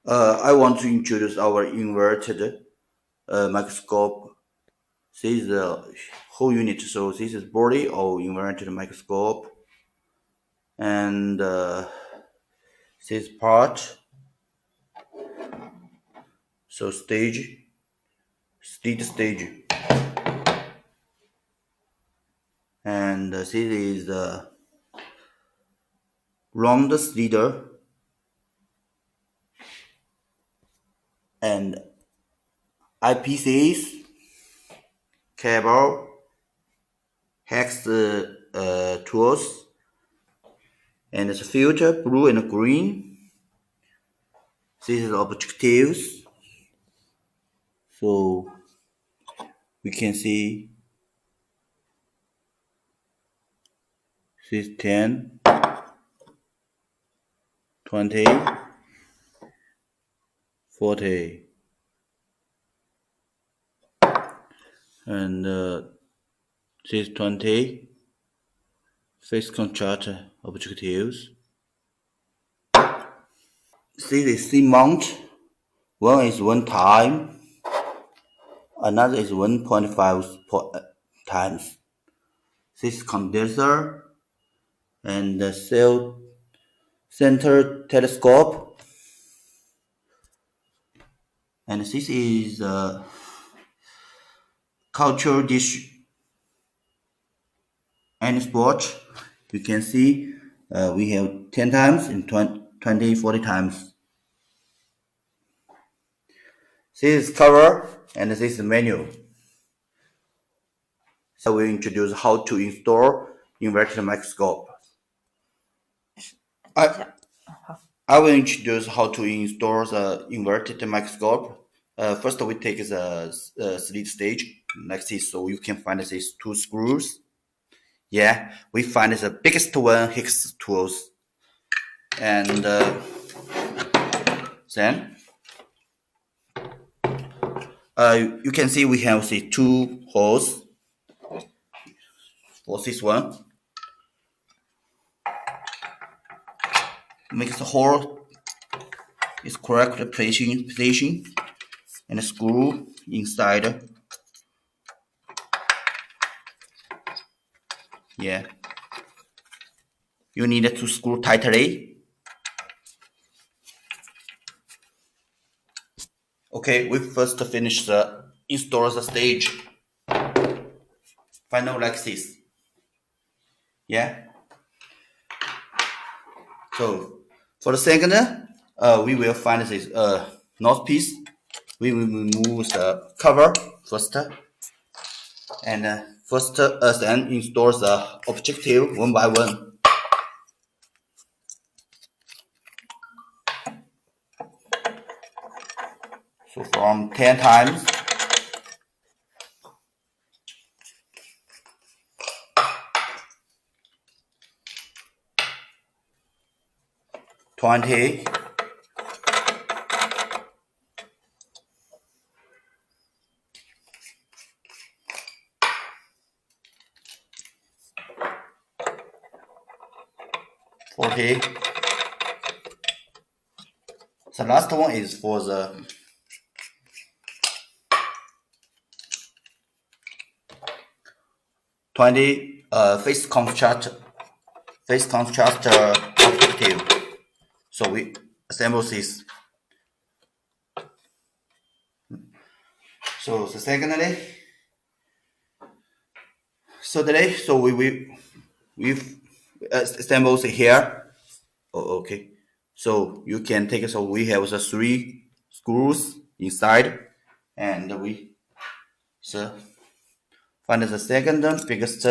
I want to introduce our inverted microscope. This is the whole unit. So this is body of inverted microscope, and this part. So stage, and this is the round slider and IPCs, cable, hex tools, and the filter blue and green. This is objectives. So we can see this 10, 20, 40, and this 20 phase contrast objectives. This is C mount. One is 1 time, another is 1.5 times. This condenser and the cell center telescope, and this is a culture dish and sport. You can see we have 10 times and 20, 40 times. This is cover and this is menu. So we introduce how to install inverted microscope. I will introduce how to install the inverted microscope. First, we take the slit stage. Next is so you can find these two screws. Yeah, we find the biggest one hex tools, and then you can see we have the two holes for this one. Make the hole is correct position and screw inside. Yeah, you need to screw tightly. Okay, we first finish the install the stage. Final like this. Yeah. So for the second, we will find this nose piece. We will remove the cover first, and first then install the objective one by one. So from 10 times. $20, $40. The last one is for the $20 phase contrast objective. So we assemble this. So the secondly, so we assemble it here. Oh, okay. So you can take it. So we have the 3 screws inside, and we find the second biggest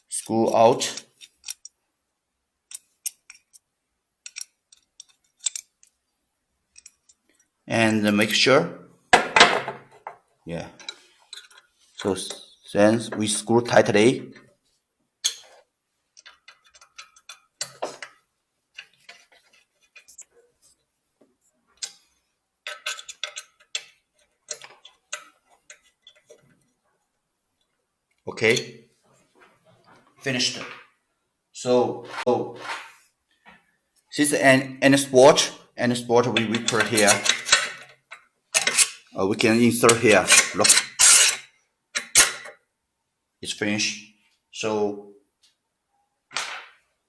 screw out. And make sure. Yeah. So then we screw tightly. Okay. Finished. So this is an spot. Any spot we put here. We can insert here. Look, it's finished. So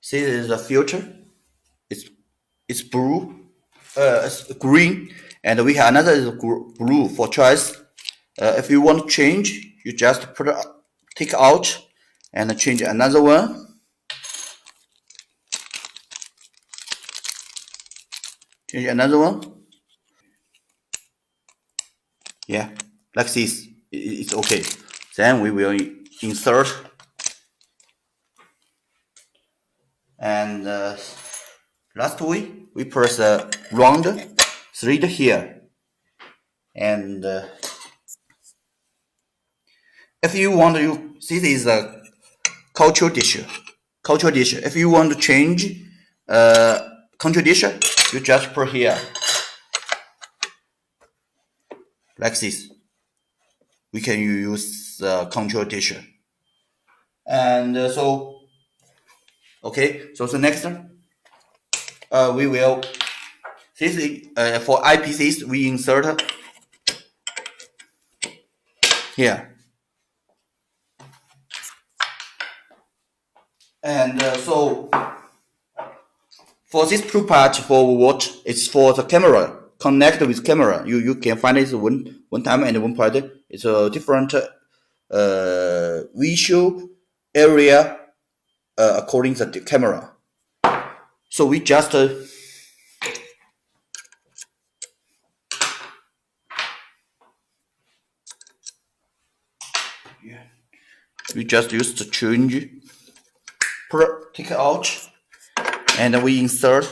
see, this is a filter. It's blue, it's green, and we have another blue for choice. If you want to change, you just take out and change another one. Change another one. Yeah, like this. It's okay. Then we will insert, and lastly we press a round thread here, and if you want to, this is a culture dish. Culture dish. If you want to change culture dish, you just put here like this. We can use control dish, and so okay. So the next we will, this is for eyepieces we insert here, and so for this two part, for what it's for the camera, connect with camera. You can find it one time and one part. It's a different visual area according to the camera. So we just use the change, take it out, and we insert.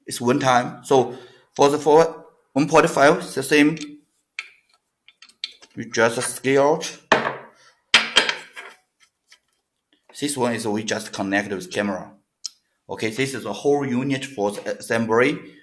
It's one time. So for the 1.5, it's the same. We just scale out. This one is we just connect with camera. Okay, this is a whole unit for the assembly.